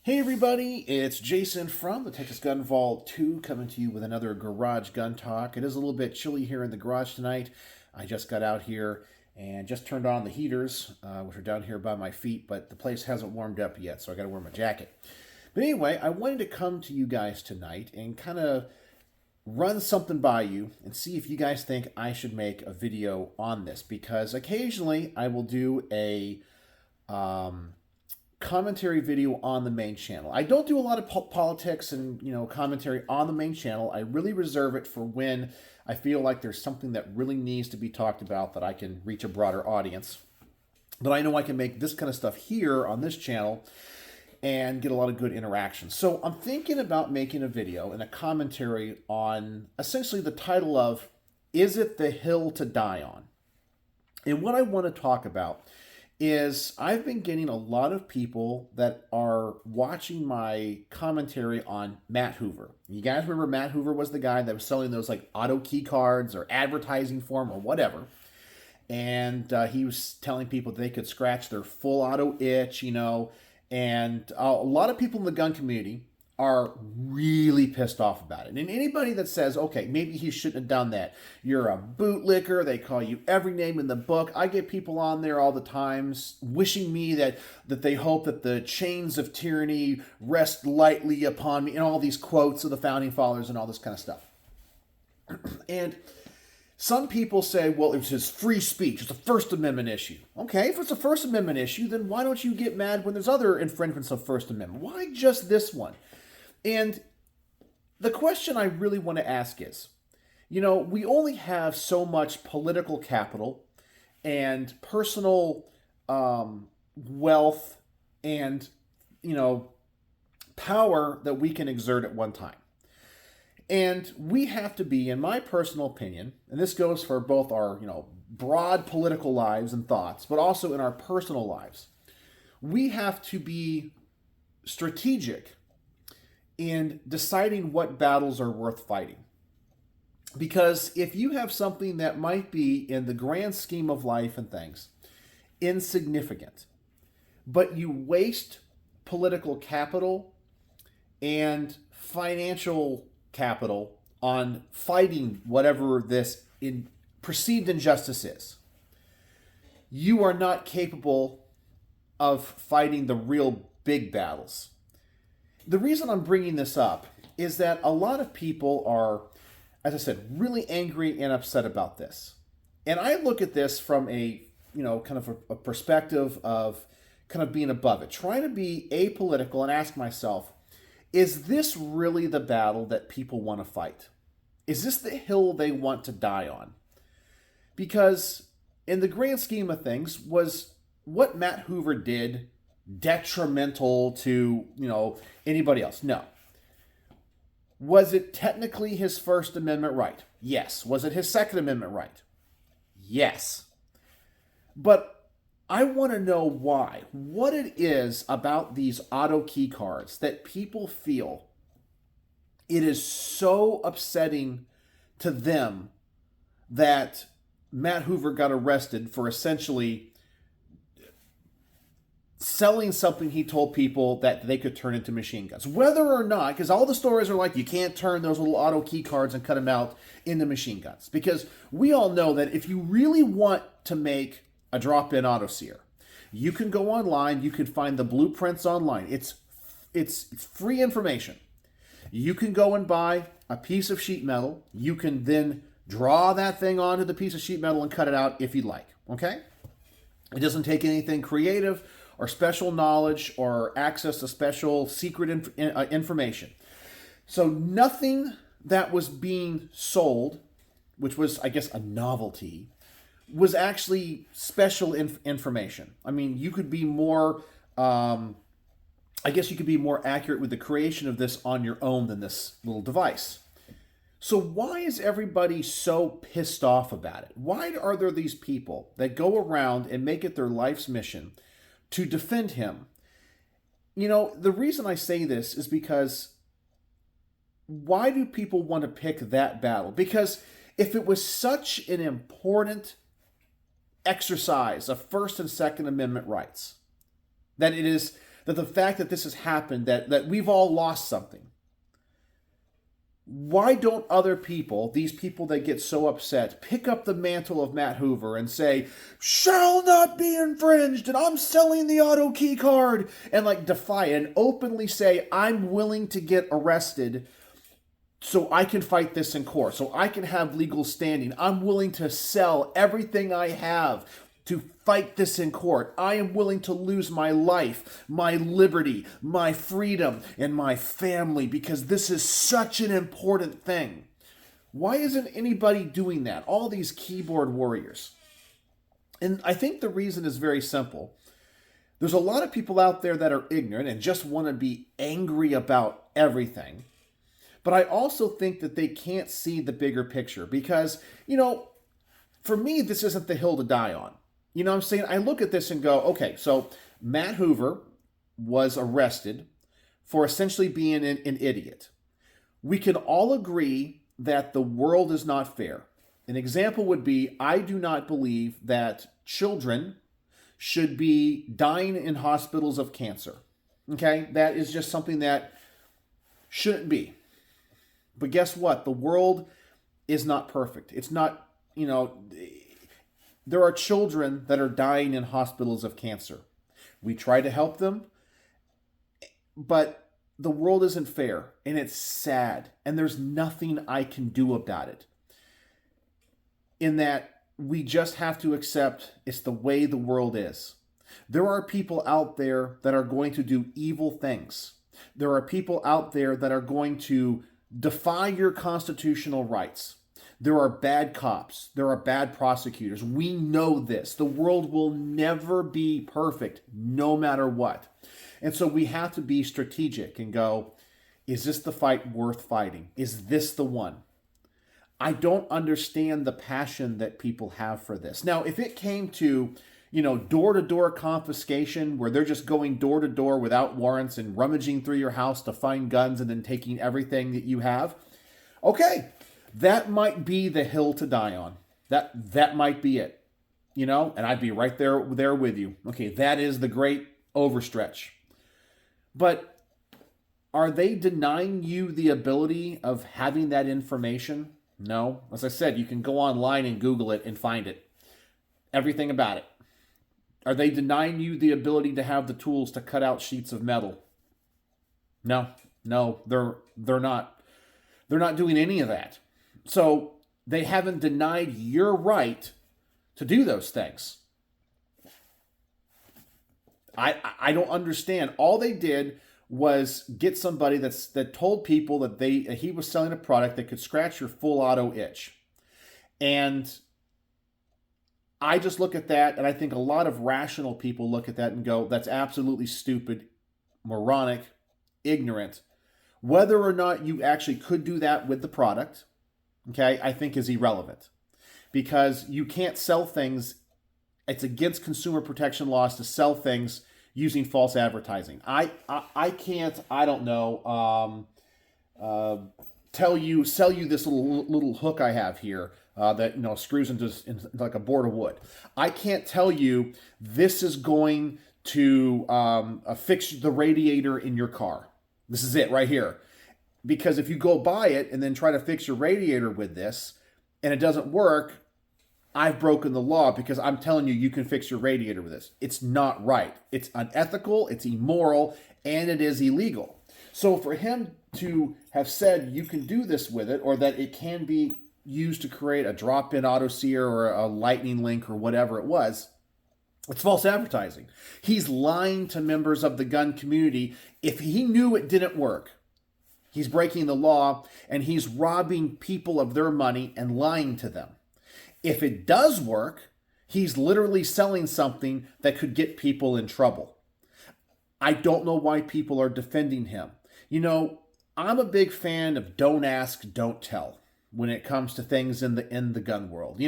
Hey everybody, it's Jason from the Texas Gun Vault 2 coming to you with another Garage Gun Talk. It is a little bit chilly here in the garage tonight. I just got out here and just turned on the heaters, which are down here by my feet, but the place hasn't warmed up yet, so I got to wear my jacket. But anyway, I wanted to come to you guys tonight and kind of run something by you and see if you guys think I should make a video on this, because occasionally I will do a commentary video on the main channel. I don't do a lot of politics and commentary on the main channel. I really reserve it for when I feel like there's something that really needs to be talked about that I can reach a broader audience. But I know I can make this kind of stuff here on this channel and get a lot of good interaction. So I'm thinking about making a video and a commentary on essentially the title of, Is It the Hill to Die On? And what I want to talk about is I've been getting a lot of people that are watching my commentary on Matt Hoover. You guys remember Matt Hoover was the guy that was selling those like auto key cards or advertising for him or whatever. And he was telling people that they could scratch their full auto itch, and a lot of people in the gun community are really pissed off about it. And anybody that says, okay, maybe he shouldn't have done that, you're a bootlicker, they call you every name in the book. I get people on there all the times wishing me that they hope that the chains of tyranny rest lightly upon me, and all these quotes of the founding fathers and all this kind of stuff. And some people say, well, it's his free speech. It's a First Amendment issue. Okay, if it's a First Amendment issue, then why don't you get mad when there's other infringements of First Amendment? Why just this one? And the question I really want to ask is, we only have so much political capital and personal wealth and, power that we can exert at one time. And we have to be, in my personal opinion, and this goes for both our, broad political lives and thoughts, but also in our personal lives, we have to be strategic in deciding what battles are worth fighting. Because if you have something that might be, in the grand scheme of life and things, insignificant, but you waste political capital and financial capital on fighting whatever this perceived injustice is, you are not capable of fighting the real big battles. The reason I'm bringing this up is that a lot of people are, as I said, really angry and upset about this. And I look at this from a, kind of a perspective of kind of being above it, trying to be apolitical and ask myself, is this really the battle that people want to fight? Is this the hill they want to die on? Because in the grand scheme of things, was what Matt Hoover did detrimental to, anybody else? No. Was it technically his First Amendment right? Yes. Was it his Second Amendment right? Yes. But I want to know why. What it is about these auto key cards that people feel it is so upsetting to them that Matt Hoover got arrested for essentially selling something he told people that they could turn into machine guns. Whether or not, because all the stories are like, you can't turn those little auto key cards and cut them out into machine guns. Because we all know that if you really want to make a drop-in auto sear, you can go online, you can find the blueprints online. It's free information. You can go and buy a piece of sheet metal. You can then draw that thing onto the piece of sheet metal and cut it out if you'd like, okay? It doesn't take anything creative or special knowledge or access to special secret information. So nothing that was being sold, which was, I guess, a novelty, was actually special information. I mean, you could be more, I guess you could be more accurate with the creation of this on your own than this little device. So why is everybody so pissed off about it? Why are there these people that go around and make it their life's mission to defend him? The reason I say this is because why do people want to pick that battle? Because if it was such an important exercise of First and Second Amendment rights, that it is that the fact that this has happened, that we've all lost something. Why don't other people, these people that get so upset, pick up the mantle of Matt Hoover and say, shall not be infringed, and I'm selling the auto key card, and like defy it and openly say, I'm willing to get arrested so I can fight this in court, so I can have legal standing. I'm willing to sell everything I have to fight this in court. I am willing to lose my life, my liberty, my freedom, and my family because this is such an important thing. Why isn't anybody doing that? All these keyboard warriors. And I think the reason is very simple. There's a lot of people out there that are ignorant and just want to be angry about everything. But I also think that they can't see the bigger picture because, for me, this isn't the hill to die on. You know what I'm saying? I look at this and go, okay, so Matt Hoover was arrested for essentially being an idiot. We can all agree that the world is not fair. An example would be, I do not believe that children should be dying in hospitals of cancer. Okay? That is just something that shouldn't be. But guess what? The world is not perfect. It's not, there are children that are dying in hospitals of cancer. We try to help them, but the world isn't fair, and it's sad, and there's nothing I can do about it. In that, we just have to accept it's the way the world is. There are people out there that are going to do evil things. There are people out there that are going to defy your constitutional rights. There are bad cops. There are bad prosecutors. We know this. The world will never be perfect, no matter what. And so we have to be strategic and go, is this the fight worth fighting? Is this the one? I don't understand the passion that people have for this. Now, if it came to, door-to-door confiscation where they're just going door-to-door without warrants and rummaging through your house to find guns and then taking everything that you have, okay, that might be the hill to die on. That might be it, and I'd be right there with you. Okay, that is the great overstretch. But are they denying you the ability of having that information? No. As I said, you can go online and Google it and find it. Everything about it. Are they denying you the ability to have the tools to cut out sheets of metal? No, they're not. They're not doing any of that. So they haven't denied your right to do those things. I don't understand. All they did was get somebody that told people that he was selling a product that could scratch your full auto itch. And I just look at that, and I think a lot of rational people look at that and go, that's absolutely stupid, moronic, ignorant. Whether or not you actually could do that with the product, okay, I think is irrelevant. Because you can't sell things, it's against consumer protection laws to sell things using false advertising. I can't, I don't know, sell you this little hook I have here that screws into like a board of wood. I can't tell you this is going to fix the radiator in your car. This is it right here. Because if you go buy it and then try to fix your radiator with this and it doesn't work, I've broken the law because I'm telling you can fix your radiator with this. It's not right. It's unethical, it's immoral, and it is illegal. So for him to have said you can do this with it, or that it can be used to create a drop-in auto sear or a lightning link or whatever it was, it's false advertising. He's lying to members of the gun community. If he knew it didn't work, he's breaking the law and he's robbing people of their money and lying to them. If it does work, he's literally selling something that could get people in trouble. I don't know why people are defending him. I'm a big fan of don't ask, don't tell when it comes to things in the gun world.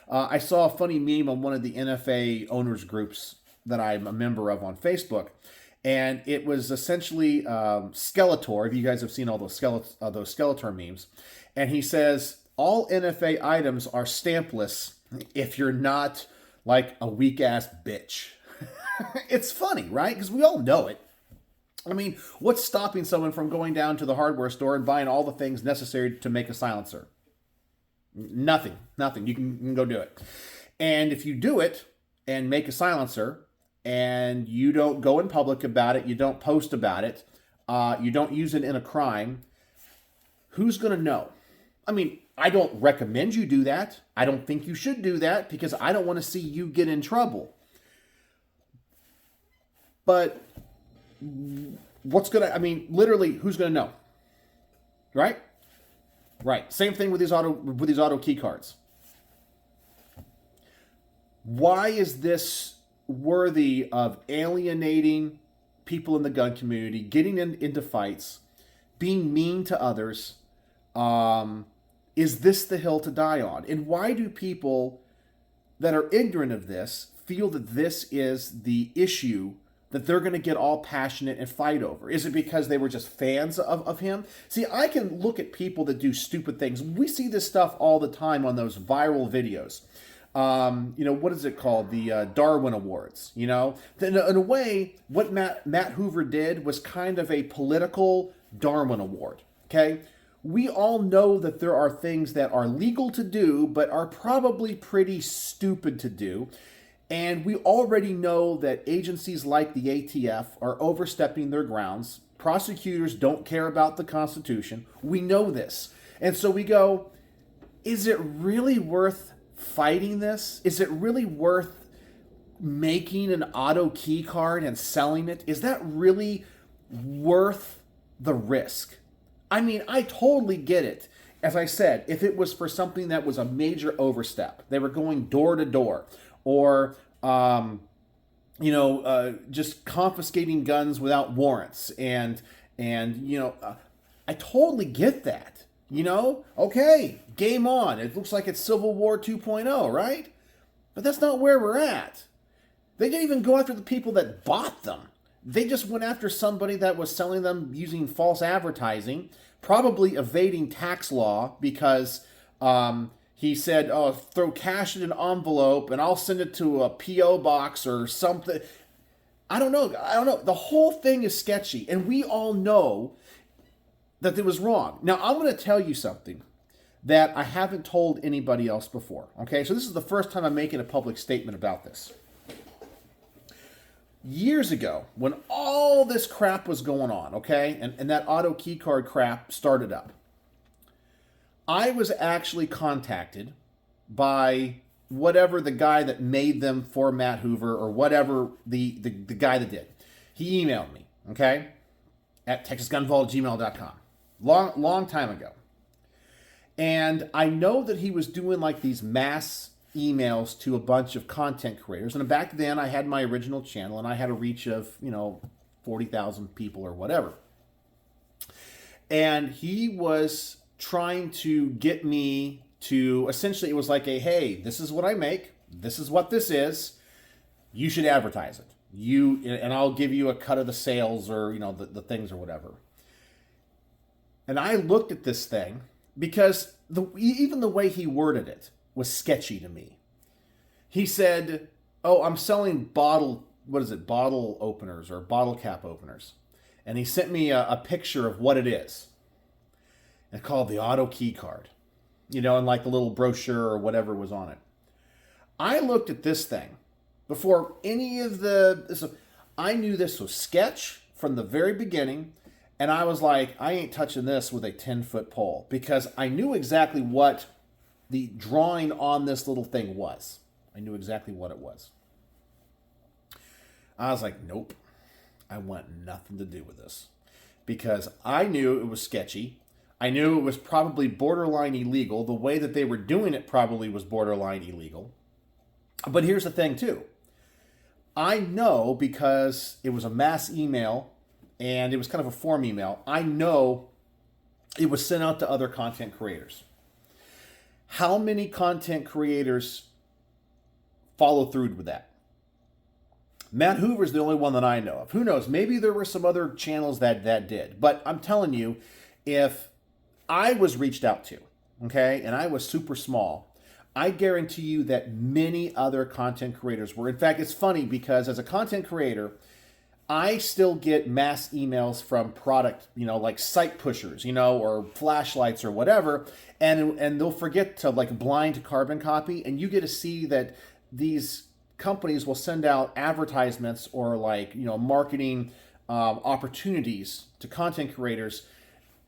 I saw a funny meme on one of the NFA owners groups that I'm a member of on Facebook, and it was essentially Skeletor. If you guys have seen all those Skeletor memes, and he says all NFA items are stampless if you're not like a weak ass bitch. It's funny, right? Because we all know it. I mean, what's stopping someone from going down to the hardware store and buying all the things necessary to make a silencer? Nothing. Nothing. You can go do it. And if you do it and make a silencer and you don't go in public about it, you don't post about it, you don't use it in a crime, who's going to know? I mean, I don't recommend you do that. I don't think you should do that because I don't want to see you get in trouble. But literally, who's going to know? Right? Right. Same thing with these auto key cards. Why is this worthy of alienating people in the gun community, getting into fights, being mean to others? Is this the hill to die on? And why do people that are ignorant of this feel that this is the issue that they're going to get all passionate and fight over? Is it because they were just fans of him? See, I can look at people that do stupid things. We see this stuff all the time on those viral videos. What is it called? The Darwin Awards. In a way, what Matt Hoover did was kind of a political Darwin Award. Okay? We all know that there are things that are legal to do, but are probably pretty stupid to do. And we already know that agencies like the ATF are overstepping their grounds. Prosecutors don't care about the Constitution. We know this. And so we go, is it really worth fighting this? Is it really worth making an auto key card and selling it? Is that really worth the risk? I mean, I totally get it. As I said, if it was for something that was a major overstep, they were going door to door, or just confiscating guns without warrants, and I totally get that. Okay, game on. It looks like it's Civil War 2.0, right? But that's not where we're at. They didn't even go after the people that bought them. They just went after somebody that was selling them using false advertising, probably evading tax law because he said, "Oh, throw cash in an envelope and I'll send it to a P.O. box or something." I don't know. The whole thing is sketchy, and we all know that it was wrong. Now, I'm going to tell you something that I haven't told anybody else before. Okay, so this is the first time I'm making a public statement about this. Years ago, when all this crap was going on, okay, and that auto key card crap started up, I was actually contacted by whatever the guy that made them for Matt Hoover, or whatever the guy that did. He emailed me, okay, at texasgunvault@gmail.com. Long time ago. And I know that he was doing like these mass emails to a bunch of content creators. And back then I had my original channel and I had a reach of, 40,000 people or whatever. And he was trying to get me to, essentially it was like hey, this is what I make. This is what this is. You should advertise it. And I'll give you a cut of the sales, or, the things or whatever. And I looked at this thing because even the way he worded it was sketchy to me. He said, "Oh, I'm selling bottle openers or bottle cap openers." And he sent me a picture of what it is. It's called the auto key card, and like the little brochure or whatever was on it. I looked at this thing before any of I knew this was sketch from the very beginning. And I was like, I ain't touching this with a 10-foot pole, because I knew exactly what the drawing on this little thing was. I knew exactly what it was. I was like, nope, I want nothing to do with this, because I knew it was sketchy. I knew it was probably borderline illegal. The way that they were doing it probably was borderline illegal. But here's the thing too. I know, because it was a mass email and it was kind of a form email, I know it was sent out to other content creators. How many content creators follow through with that? Matt Hoover's the only one that I know of. Who knows? Maybe there were some other channels that did. But I'm telling you, if I was reached out to, okay, and I was super small, I guarantee you that many other content creators were. In fact, it's funny because as a content creator, I still get mass emails from product, like site pushers, or flashlights or whatever, and they'll forget to like blind carbon copy, and you get to see that these companies will send out advertisements or like, marketing opportunities to content creators,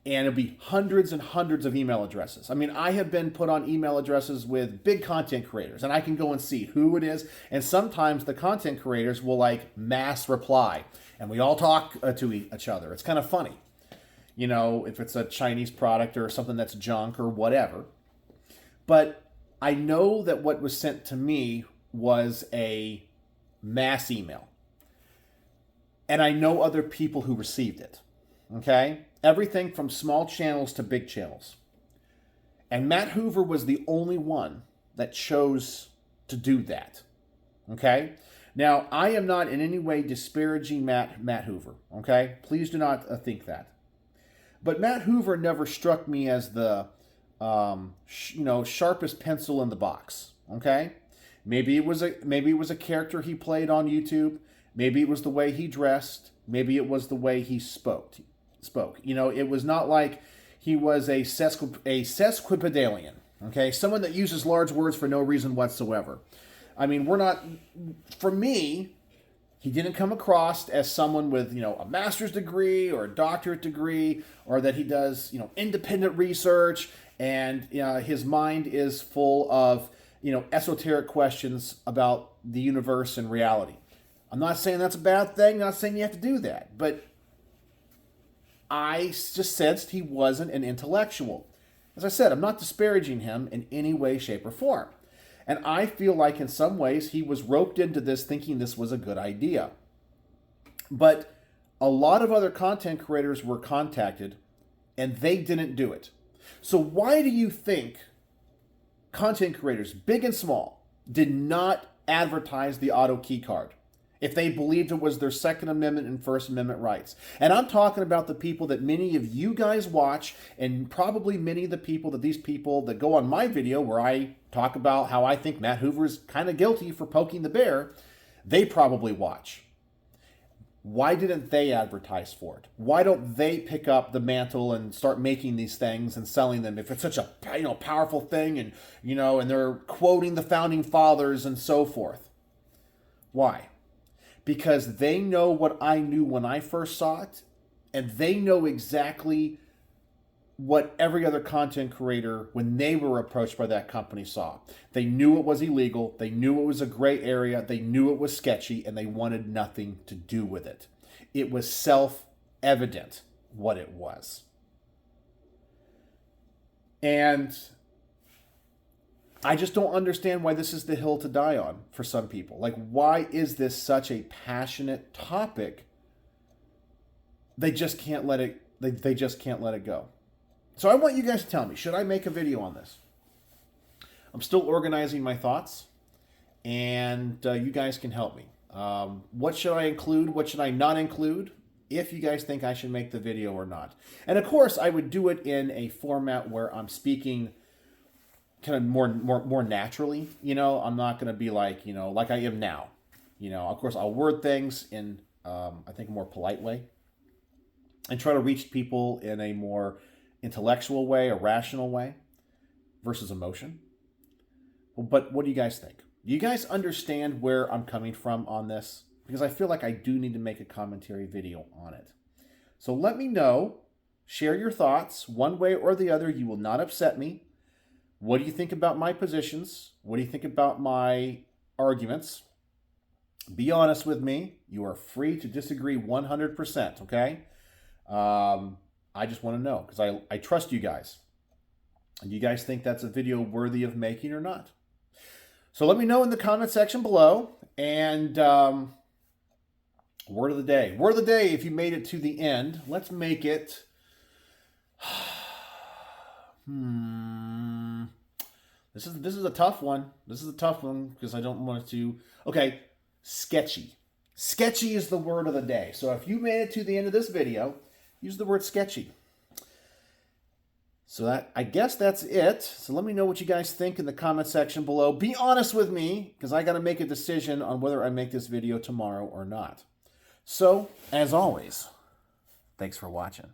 and it'll be hundreds and hundreds of email addresses. I mean, I have been put on email addresses with big content creators, and I can go and see who it is. And sometimes the content creators will like mass reply, and we all talk to each other. It's kind of funny, if it's a Chinese product or something that's junk or whatever. But I know that what was sent to me was a mass email, and I know other people who received it. Okay? Everything from small channels to big channels. And Matt Hoover was the only one that chose to do that. Okay? Now, I am not in any way disparaging Matt Hoover. Okay? Please do not think that. But Matt Hoover never struck me as the, sharpest pencil in the box. Okay? Maybe it was a character he played on YouTube. Maybe it was the way he dressed. Maybe it was the way he spoke. It was not like he was a sesquipedalian, okay? Someone that uses large words for no reason whatsoever. I mean, for me, he didn't come across as someone with, a master's degree or a doctorate degree, or that he does, independent research, and his mind is full of, esoteric questions about the universe and reality. I'm not saying that's a bad thing, not saying you have to do that, but I just sensed he wasn't an intellectual. As I said, I'm not disparaging him in any way, shape, or form. And I feel like in some ways he was roped into this thinking this was a good idea. But a lot of other content creators were contacted and they didn't do it. So why do you think content creators, big and small, did not advertise the auto key card if they believed it was their Second Amendment and First Amendment rights? And I'm talking about the people that many of you guys watch, and probably many of the people that these people that go on my video where I talk about how I think Matt Hoover is kind of guilty for poking the bear, they probably watch. Why didn't they advertise for it? Why don't they pick up the mantle and start making these things and selling them if it's such a powerful thing, and and they're quoting the founding fathers and so forth? Why? Because they know what I knew when I first saw it, and they know exactly what every other content creator, when they were approached by that company, saw. They knew it was illegal, they knew it was a gray area, they knew it was sketchy, and they wanted nothing to do with it. It was self-evident what it was. And I just don't understand why this is the hill to die on for some people. Like, why is this such a passionate topic? They just can't let it. They just can't let it go. So I want you guys to tell me, should I make a video on this? I'm still organizing my thoughts, and you guys can help me. What should I include? What should I not include? If you guys think I should make the video or not. And of course, I would do it in a format where I'm speaking kind of more naturally. I'm not going to be like, like I am now. Of course, I'll word things in, I think, a more polite way, and try to reach people in a more intellectual way, a rational way, versus emotion. But what do you guys think? Do you guys understand where I'm coming from on this? Because I feel like I do need to make a commentary video on it. So let me know. Share your thoughts. One way or the other, you will not upset me. What do you think about my positions? What do you think about my arguments? Be honest with me. You are free to disagree 100%, okay? I just want to know, because I trust you guys. And you guys think that's a video worthy of making or not? So let me know in the comment section below. And word of the day. Word of the day, if you made it to the end. Let's make it... This is a tough one. This is a tough one because I don't want it to... Okay, sketchy. Sketchy is the word of the day. So if you made it to the end of this video, use the word sketchy. So I guess that's it. So let me know what you guys think in the comment section below. Be honest with me, because I got to make a decision on whether I make this video tomorrow or not. So, as always, thanks for watching.